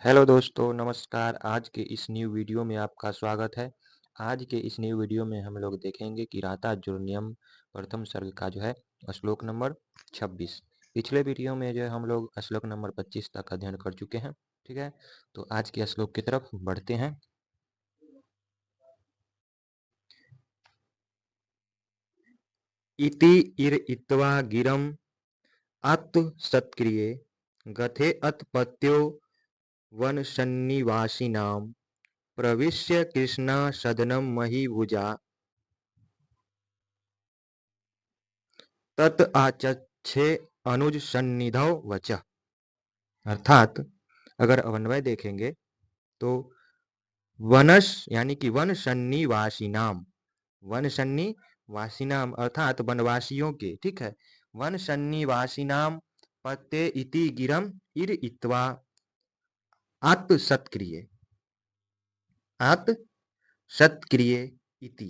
Hello दोस्तों, नमस्कार। आज के इस न्यू वीडियो में आपका स्वागत है। आज के इस न्यू वीडियो में हम लोग देखेंगे कि राता प्रथम सर्ग का जो है श्लोक नंबर 26। पिछले वीडियो में जो है हम लोग श्लोक नंबर 25 तक अध्ययन कर चुके हैं। ठीक है, तो आज के श्लोक की तरफ बढ़ते हैं। इति इर इत्वा गिरम अत सत्क्रिये गथे अत पत्यो वन सन्निवासिनां प्रविश्य कृष्णा सदनम महीभुजा तत् आचक्षे अनुज सन्निधौ वचः। अर्थात अगर अन्वय देखेंगे तो वनस यानी कि वन सन्निवासिनाम अर्थात वनवासियों के, ठीक है, वन सन्निवासिनाम पत्ते इति गिरम इर इत्वा आत सत्क्रिय इति,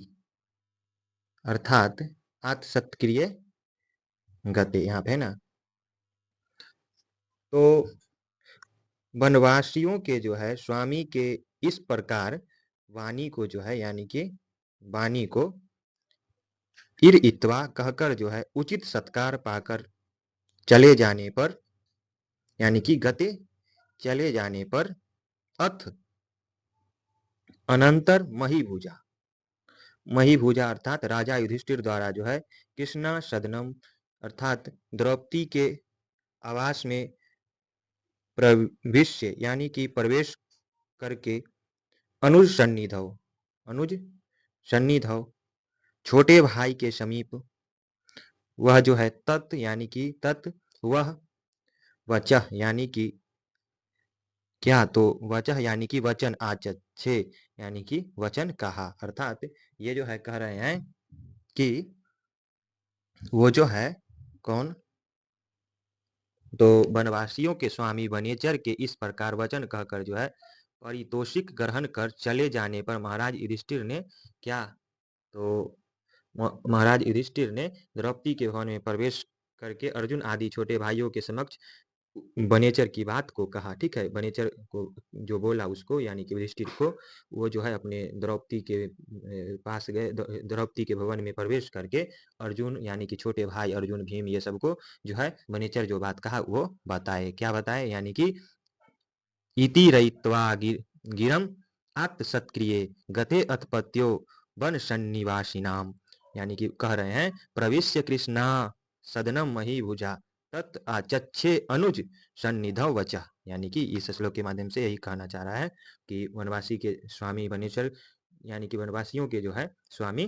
अर्थात आत सत्क्रिय गते यहाँ पे है ना। तो वनवासियों के जो है स्वामी के इस प्रकार वाणी को जो है यानी कि वाणी को इर इत्वा कहकर जो है उचित सत्कार पाकर चले जाने पर यानी कि गते चले जाने पर अथ अनंतर महीभुजा अर्थात राजा युधिष्ठिर द्वारा जो है कृष्णा सदनम अर्थात द्रौपदी के आवास में प्रविश्य यानी कि प्रवेश करके अनुज सन्निधौ छोटे भाई के समीप वह जो है तत् यानी कि वह वचः यानी कि क्या, तो वचः यानी कि वचन आचक्षे यानी कि वचन कहा। अर्थात ये जो है कह रहे हैं कि वो जो है कौन, तो वनवासियों के स्वामी वनेचर के इस प्रकार वचन कहकर जो है परितोषिक ग्रहण कर चले जाने पर महाराज युधिष्ठिर ने क्या, तो महाराज युधिष्ठिर ने द्रौपदी के भवन में प्रवेश करके अर्जुन आदि छोटे भाइयों के समक्ष वनेचर की बात को कहा। ठीक है, वनेचर को जो बोला उसको यानी कि युधिष्ठिर को, वो जो है अपने द्रौपदी के पास गए, द्रौपदी के भवन में प्रवेश करके अर्जुन यानी कि छोटे भाई अर्जुन भीम ये सबको जो है वनेचर जो बात कहा वो बताए। क्या बताए, यानी कि इति रयित्वा गिरम आत्म सत्क्रिये गते अतपत्यो वन सन्निवासिनाम, यानी कि कह रहे हैं प्रविश्य कृष्णा सदनम महीभुजा तत् आचक्षे अनुज सन्निधौ वचः, यानी कि इस श्लोक के माध्यम से यही कहना चाह रहा है कि वनवासी के स्वामी वनेचर यानी कि वनवासियों के जो है स्वामी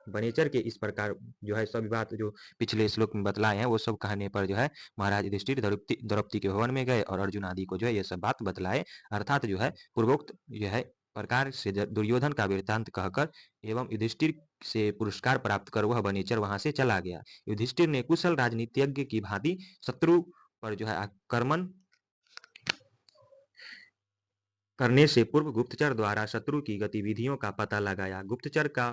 वनेचर के इस प्रकार जो है सभी बात जो पिछले श्लोक में बतलाए हैं वो सब कहने पर जो है महाराज युधिष्ठिर द्रौपदी के भवन में गए और अर्जुन आदि को जो है ये सब बात बतलाए। अर्थात जो है पूर्वोक्त जो है प्रकार से दुर्योधन का वृत्तांत कहकर एवं युधिष्ठिर से पुरस्कार प्राप्त कर वह वनेचर वहां से चला गया। युधिष्ठिर ने कुशल राजनीतिज्ञ की भांति शत्रु पर जो है आक्रमण करने से पूर्व गुप्तचर द्वारा शत्रु की गतिविधियों का पता लगाया। गुप्तचर का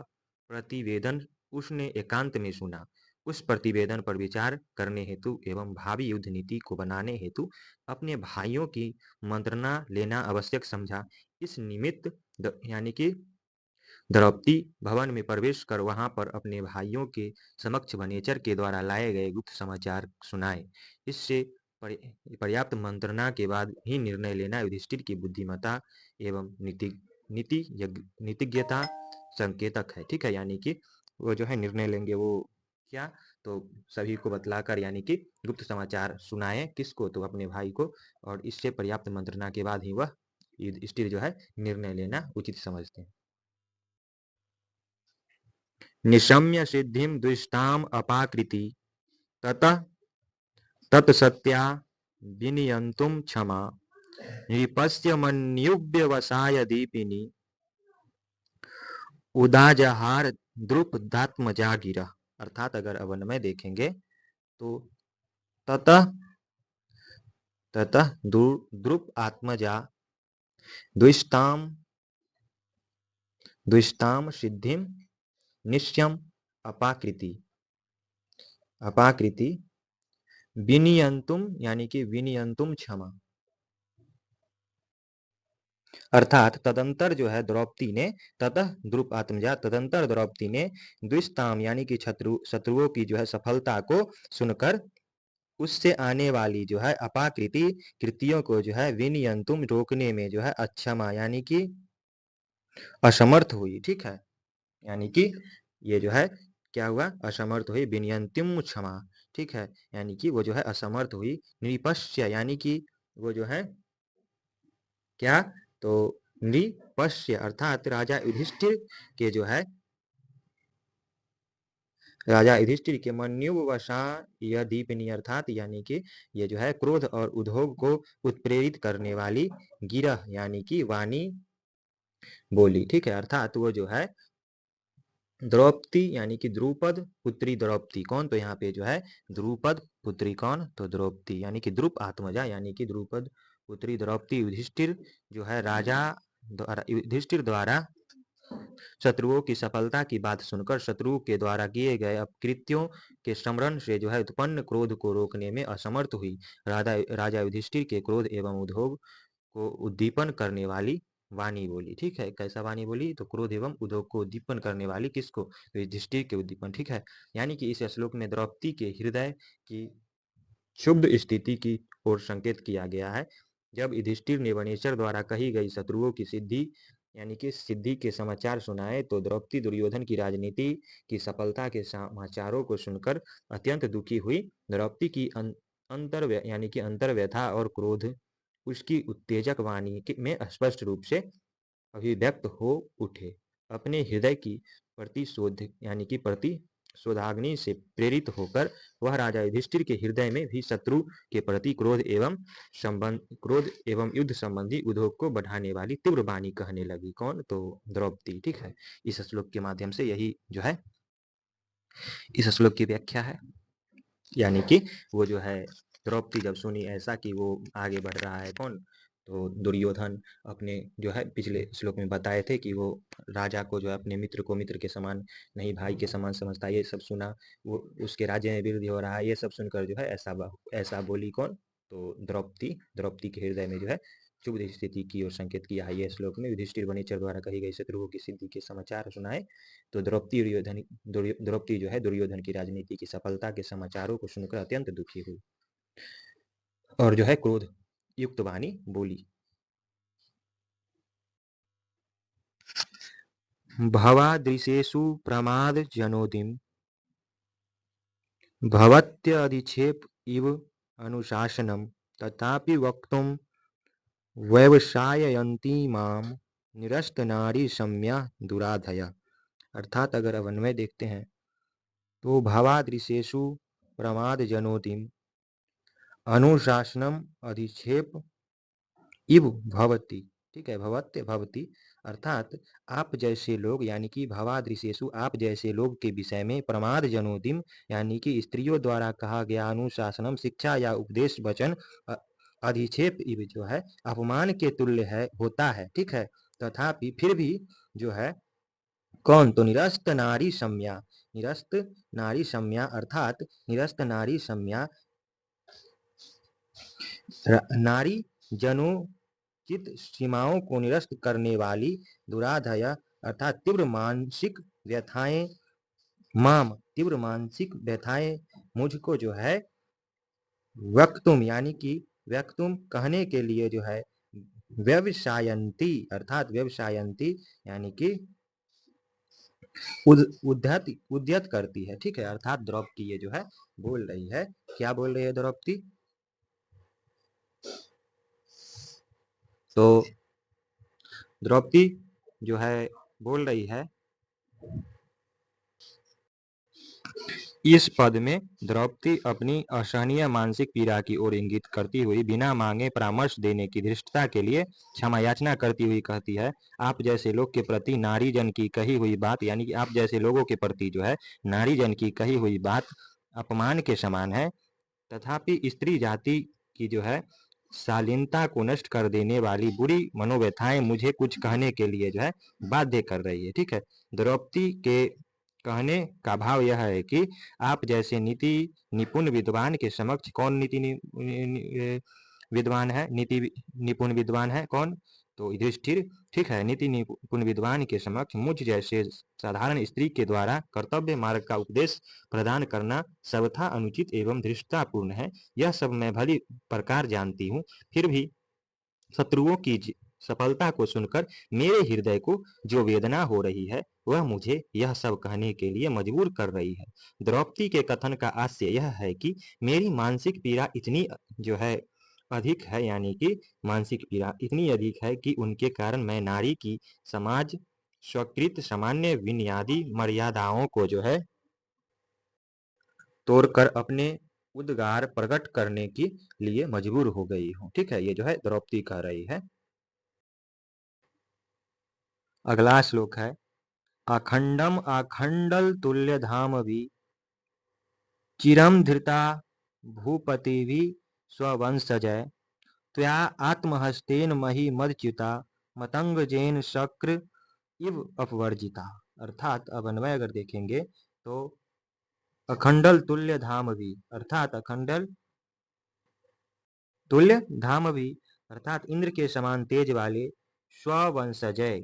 प्रतिवेदन उसने एकांत में सुना। उस प्रतिवेदन पर विचार करने हेतु एवं भावी युद्ध नीति को बनाने हेतु अपने भाइयों की मंत्रणा लेना आवश्यक समझा। इस निमित्त यानी कि द्रौपदी भवन में प्रवेश कर वहां पर अपने भाइयों के समक्ष वनेचर के द्वारा लाए गए गुप्त समाचार सुनाए। इससे पर्याप्त मंत्रणा के बाद ही निर्णय लेना युधिष्ठिर की बुद्धिमत्ता एवं नीतिज्ञता संकेतक है। ठीक है, यानी कि वो जो है निर्णय लेंगे वो क्या, तो सभी को बतलाकर यानी कि गुप्त समाचार सुनाए किसको, तो अपने भाई को, और इससे पर्याप्त मंत्रणा के बाद ही वह युधिष्ठिर जो है निर्णय लेना उचित समझते हैं। निशम्य सिद्धिं द्विष्टाम अपाकृति ततः तत्सत्या विनियंतुम क्षमा नृपस्य मन्युव्यवसाय दीपिनी उदाजहार द्रुपदात्मजा गिरा। अर्थात अगर अवन में देखेंगे तो ततः ततः द्रुप आत्मजा द्विष्टाम द्विष्टाम सिद्धिं निश्यम अपाकृति अपाकृति विनियंतुम यानी कि विनियंतुम क्षमा अर्थात तदंतर जो है द्रौपदी ने ततः द्रुप आत्मजा तदंतर द्रौपदी ने द्विषताम यानी कि शत्रुओं की जो है सफलता को सुनकर उससे आने वाली जो है अपाकृति कृतियों को जो है विनियंतुम रोकने में जो है अक्षमा यानी कि असमर्थ हुई। ठीक है, यानी कि ये जो है क्या हुआ, असमर्थ हुई, विनियंतिम क्षमा। ठीक है, यानी कि वो जो है असमर्थ हुई। नृपश्य यानी कि वो जो है क्या, तो नृपश्य अर्थात राजा युधिष्ठिर के मन्युवशा यह दीपिनी अर्थात यानी कि ये जो है क्रोध और उद्योग को उत्प्रेरित करने वाली गिरह यानी कि वाणी बोली। ठीक है, अर्थात वो जो है द्रौपदी यानी कि द्रुपद पुत्री द्रौपदी कौन, तो यहाँ पे जो है द्रुपद पुत्री कौन, तो द्रौपदी यानी कि द्रुप आत्मजा यानी कि द्रुपद पुत्री द्रौपदी युधिष्ठिर जो है राजा युधिष्ठिर द्वारा शत्रुओं की सफलता की बात सुनकर शत्रु के द्वारा किए गए अपकृत्यों के स्मरण से जो है उत्पन्न क्रोध को रोकने में असमर्थ हुई। राजा राजा युधिष्ठिर के क्रोध एवं उद्योग को उद्दीपन करने वाली वाणी बोली। ठीक है, कैसा वाणी बोली, तो क्रोध एवं उद्योग को उद्दीपन करने वाली किसको, तो युधिष्ठिर के उद्दीपन। ठीक है, यानी कि इस श्लोक में द्रौपदी के हृदय की शुभ स्थिति की ओर संकेत किया गया है। जब युधिष्ठिर ने वनेश्वर द्वारा कही गई शत्रुओं की सिद्धि यानी कि सिद्धि के समाचार सुनाए तो द्रौपदी दुर्योधन की राजनीति की सफलता के समाचारों को सुनकर अत्यंत दुखी हुई। द्रौपदी की अंतर यानी कि अंतर व्यथा और क्रोध उसकी उत्तेजक वाणी में स्पष्ट रूप से अभिव्यक्त हो उठे। अपने हृदय की प्रतिशोध यानी कि प्रतिशोधाग्नि से प्रेरित होकर वह राजा युधिष्ठिर के हृदय में भी शत्रु के प्रति क्रोध एवं युद्ध संबंधी उद्योग को बढ़ाने वाली तीव्र वाणी कहने लगी। कौन, तो द्रौपदी। ठीक है, इस श्लोक के माध्यम से यही जो है इस श्लोक की व्याख्या है। यानी कि वो जो है द्रौपदी जब सुनी ऐसा कि वो आगे बढ़ रहा है कौन, तो दुर्योधन अपने जो है पिछले श्लोक में बताए थे कि वो राजा को जो है अपने मित्र को मित्र के समान नहीं भाई के समान समझता है, ये सब सुना, वो उसके राज्य में वृद्धि हो रहा है, ये सब सुनकर जो है ऐसा बोली कौन, तो द्रौपदी। द्रौपदी के हृदय में जो है शुभ स्थिति की ओर संकेत किया है। यह श्लोक में युधिष्ठिर वनेचर द्वारा कही गई शत्रुओं की सिद्धि के समाचार सुनाए तो द्रौपदी जो है दुर्योधन की राजनीति की सफलता के समाचारों को सुनकर अत्यंत दुखी हुई और जो है क्रोध युक्त वाणी बोली। भवादृशेषु प्रमाद जनोदिम भवत्यधिक्षेप इव अनुशासनम तथापि वक्तुम व्यवसाययन्ती माम निरस्त नारी सम्या दुराधया। अर्थात अगर अब अन्वय देखते हैं तो भावादृशेषु प्रमाद जनोतिम अनुशासनम अधिक्षेप इव भवती। ठीक है, भवत्य भवती अर्थात आप जैसे लोग यानी कि भवादृशेषु आप जैसे लोग के विषय में प्रमाद जनोदिम यानी कि स्त्रियों द्वारा कहा गया अनुशासनम शिक्षा या उपदेश वचन अधिक्षेप इव जो है अपमान के तुल्य है होता है। ठीक है, तथापि फिर भी जो है कौन, तो निरस्त नारी सम्या। निरस्त नारी सम्या अर्थात निरस्त नारी सम्या नारी जनोचित सीमाओं को निरस्त करने वाली दुराधय अर्थात तीव्र मानसिक व्यथाएं तीव्र मानसिक व्यथाएं मुझको जो है व्यक्तुम यानी कि व्यक्तुम कहने के लिए जो है व्यवसायंती अर्थात व्यवसायंती यानी कि उद्यत करती है। ठीक है, अर्थात द्रौपदी ये जो है बोल रही है, क्या बोल रही है द्रौपदी, तो द्रौपदी जो है बोल रही है इस पद में द्रौपदी अपनी असहनीय मानसिक पीड़ा की ओर इंगित करती हुई बिना मांगे परामर्श देने की धृष्टता के लिए क्षमा याचना करती हुई कहती है, आप जैसे लोग के प्रति नारी जन की कही हुई बात यानी कि आप जैसे लोगों के प्रति जो है नारी जन की कही हुई बात अपमान के समान है। तथापि स्त्री जाति की जो है शालीनता को नष्ट कर देने वाली बुरी मनोव्यथाएं मुझे कुछ कहने के लिए जो है बाध्य कर रही है। ठीक है, द्रौपदी के कहने का भाव यह है कि आप जैसे नीति निपुण विद्वान के समक्ष कौन नीति विद्वान है, नीति निपुण विद्वान है कौन? तो युधिष्ठिर। ठीक है, नीति निपुण विद्वान के समक्ष मुझ जैसे साधारण स्त्री के द्वारा कर्तव्य मार्ग का उपदेश प्रदान करना सर्वथा अनुचित एवं धृष्टतापूर्ण है। यह सब मैं भली प्रकार जानती हूँ, फिर भी शत्रुओं की सफलता को सुनकर मेरे हृदय को जो वेदना हो रही है वह मुझे यह सब कहने के लिए मजबूर कर रही है। द्रौपदी के कथन का आशय यह है कि मेरी मानसिक पीड़ा इतनी जो है अधिक है, यानी कि मानसिक पीड़ा इतनी अधिक है कि उनके कारण मैं नारी की समाज स्वीकृत सामान्य बुनियादी मर्यादाओं को जो है तोड़कर अपने उद्गार प्रकट करने के लिए मजबूर हो गई हूँ। ठीक है, ये जो है द्रौपदी कह रही है। अगला श्लोक है अखंडम अखंडल तुल्य धाम भी चिरम धृता भूपति भी स्ववंशजय त्वया आत्महस्तेन मही मदच्युता मतंग जैन शक्र इव अपवर्जिता। अर्थात अब अन्वय अगर देखेंगे तो अखंडल तुल्य धाम भी अर्थात अखंडल तुल्य धाम भी अर्थात इंद्र के समान तेज वाले स्ववंशजय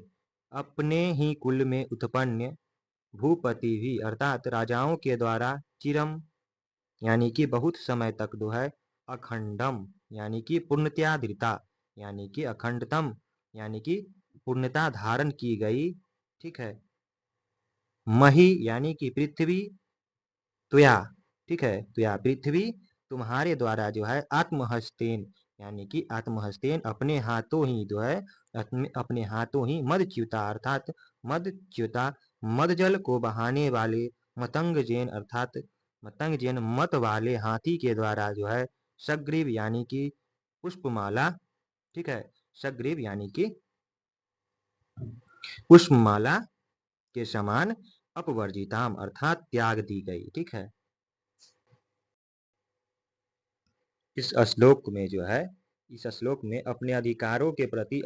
अपने ही कुल में उत्पन्न भूपति भी अर्थात राजाओं के द्वारा चिरम यानी कि बहुत समय तक जो है अखंडम यानी कि पूर्णतया धृता यानी कि अखंडतम यानी कि पूर्णता धारण की गई। ठीक है, मही यानी कि पृथ्वी त्वया। ठीक है, त्वया पृथ्वी तुम्हारे द्वारा जो है आत्महस्तेन यानी कि आत्महस्तेन अपने हाथों ही जो है अपने हाथों ही मदच्युता अर्थात मदच्युता मदजल को बहाने वाले मतंग जैन अर्थात मतंग जैन मत वाले हाथी के द्वारा जो है सग्रीव यानी कि पुष्पमाला। ठीक है, सग्रीव यानी कि पुष्पमाला के समान अपवर्जिताम अर्थात त्याग दी गई। ठीक है, इस श्लोक में जो है इस श्लोक में अपने अधिकारों के प्रति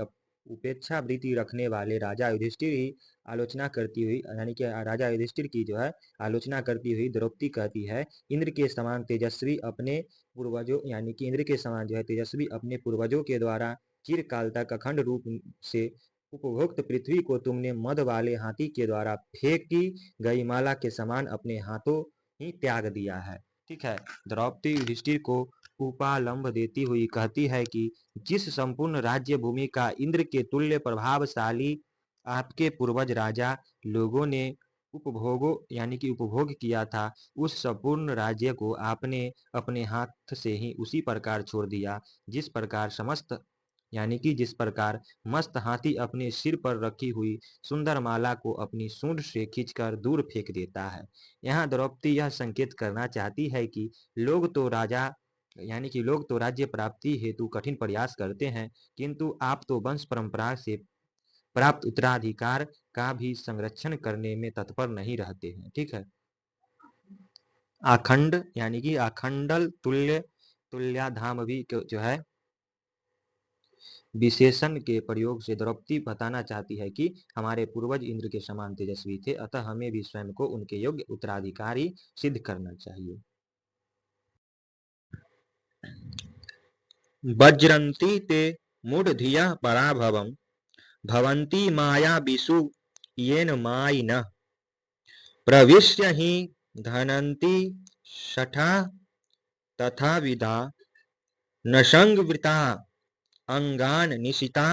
उपेक्षा वृत्ति रखने वाले राजा युधिष्ठिर ही आलोचना करती हुई यानी कि राजा युधिष्ठिर की जो है आलोचना करती हुई द्रौपदी कहती है इंद्र के समान तेजस्वी अपने पूर्वजों यानी कि इंद्र के समान जो है तेजस्वी अपने पूर्वजों के द्वारा चिरकाल तक अखंड रूप से उपभोक्त पृथ्वी को तुमने मद वाले हाथी के द्वारा फेंकी गई माला के समान अपने हाथों ही त्याग दिया है। ठीक है, द्रौपदी युधिष्ठिर को उपालंब देती हुई कहती है कि जिस संपूर्ण राज्य भूमि का इंद्र के तुल्य प्रभावशाली आपके पूर्वज राजा लोगों ने उपभोगो यानी कि उपभोग किया था उस संपूर्ण राज्य को आपने अपने हाथ से ही उसी प्रकार छोड़ दिया जिस प्रकार समस्त यानी कि जिस प्रकार मस्त हाथी अपने सिर पर रखी हुई सुंदर माला को अपनी सूंड से खींचकर दूर फेंक देता है। यहाँ द्रौपदी यह संकेत करना चाहती है कि लोग तो राजा यानी कि लोग तो राज्य प्राप्ति हेतु कठिन प्रयास करते हैं किंतु आप तो वंश परंपरा से प्राप्त उत्तराधिकार का भी संरक्षण करने में तत्पर नहीं रहते हैं। ठीक है, अखंड यानी कि अखंडल तुल्य तुल्याधाम भी जो है विशेषण के प्रयोग से द्रौपदी बताना चाहती है कि हमारे पूर्वज इंद्र के समान तेजस्वी थे, अतः हमें भी स्वयं को उनके योग्य उत्तराधिकारी सिद्ध करना चाहिए। वज्रन्ति ते मूढ़धियः पराभवम् भवन्ति माया विषु येन मायिनः प्रविश्य हि धनन्ति शठा तथा विदा न संगवृता अंगान निशिता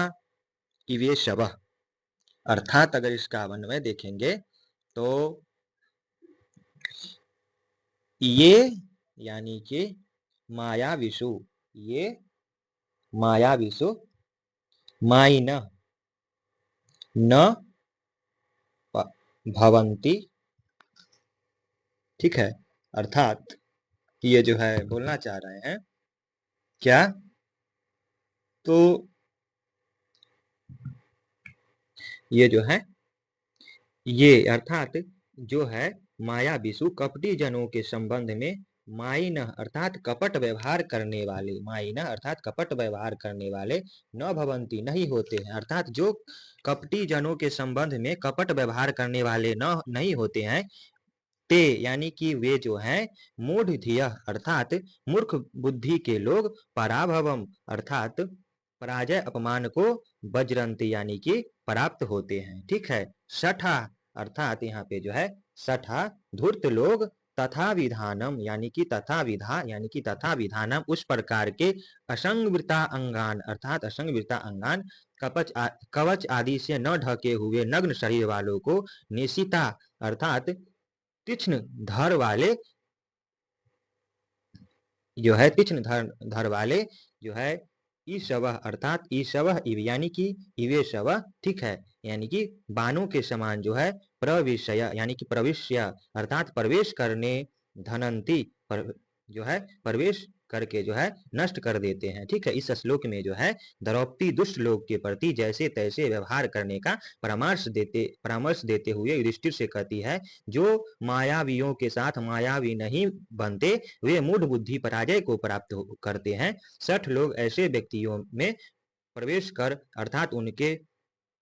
इवे शवः। अर्थात अगर इसका अन्वय देखेंगे तो ये यानी कि माया विषु ये माया विषु मायिन न भवंती। ठीक है, अर्थात ये जो है बोलना चाह रहे हैं क्या, तो ये जो है ये अर्थात जो है माया विषु कपटी जनों के संबंध में माइन अर्थात कपट व्यवहार करने वाले माइन अर्थात कपट व्यवहार करने वाले न भवंती नहीं होते हैं। अर्थात जो कपटी जनों के संबंध में कपट व्यवहार करने वाले न नहीं होते हैं ते यानी कि वे जो हैं मूढ़ धियः अर्थात मूर्ख बुद्धि के लोग, पराभवम अर्थात पराजय अपमान को, वज्रंती यानी कि प्राप्त होते हैं। ठीक है। सठा अर्थात यहाँ पे जो है सठा धूर्त लोग, तथा विधानम यानी कि तथा विधा यानी कि तथा विधानम उस प्रकार के असंगवृता अंगान अर्थात असंगवृता अंगान कवच आदि से न ढके हुए नग्न शरीर वालों को, निशिता अर्थात तीक्ष्ण धर वाले जो है तीक्ष्ण धर वाले जो है ईशवः अर्थात ईशवः यानी कि इवेशवः। ठीक है। यानी कि बाणों के समान जो है प्रविशय यानी कि प्रविश्य अर्थात प्रवेश करने, धनंती जो है प्रवेश करके जो है नष्ट कर देते हैं। ठीक है। इस श्लोक में जो है द्रौपदी दुष्ट लोग के प्रति जैसे तैसे व्यवहार करने का परामर्श देते हुए युधिष्ठिर से कहती है, जो मायावियों के साथ मायावी नहीं बनते वे मूढ़ बुद्धि पराजय को प्राप्त करते हैं। 60 लोग ऐसे व्यक्तियों में प्रवेश कर अर्थात उनके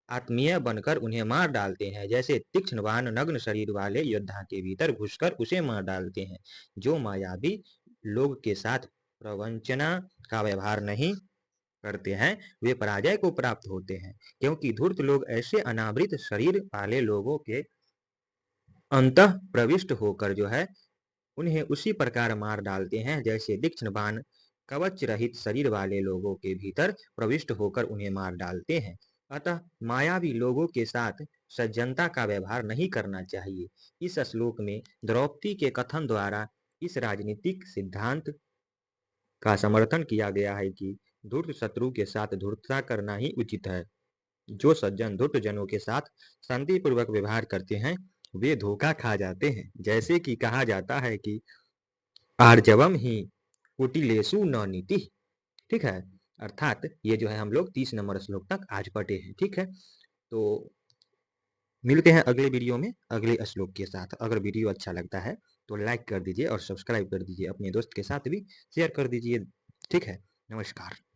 आत्मीय बनकर उन्हें मार डालते हैं, जैसे तीक्ष्ण बाण नग्न शरीर वाले योद्धा के भीतर घुसकर उसे मार डालते हैं। जो मायावी लोग के साथ प्रवंचना का व्यवहार नहीं करते हैं वे पराजय को प्राप्त होते हैं, क्योंकि धूर्त लोग ऐसे अनावृत शरीर वाले लोगों के अंतः प्रविष्ट होकर जो है उन्हें उसी प्रकार मार डालते हैं, जैसे तीक्ष्ण बाण कवच रहित शरीर वाले लोगों के भीतर प्रविष्ट होकर उन्हें मार डालते हैं। अतः मायावी लोगों के साथ सज्जनता का व्यवहार नहीं करना चाहिए। इस श्लोक में द्रौपदी के कथन द्वारा इस राजनीतिक सिद्धांत का समर्थन किया गया है कि धूर्त शत्रु के साथ धूर्तता करना ही उचित है। जो सज्जन धूर्त जनों के साथ शांतिपूर्वक व्यवहार करते हैं वे धोखा खा जाते हैं, जैसे कि कहा जाता है कि आर्जवम ही कुटिलेषु न नीति। ठीक है। अर्थात ये जो है हम लोग 30 नंबर श्लोक तक आज पढ़े हैं। ठीक है। तो मिलते हैं अगले वीडियो में अगले श्लोक के साथ। अगर वीडियो अच्छा लगता है तो लाइक कर दीजिए और सब्सक्राइब कर दीजिए, अपने दोस्त के साथ भी शेयर कर दीजिए। ठीक है। नमस्कार।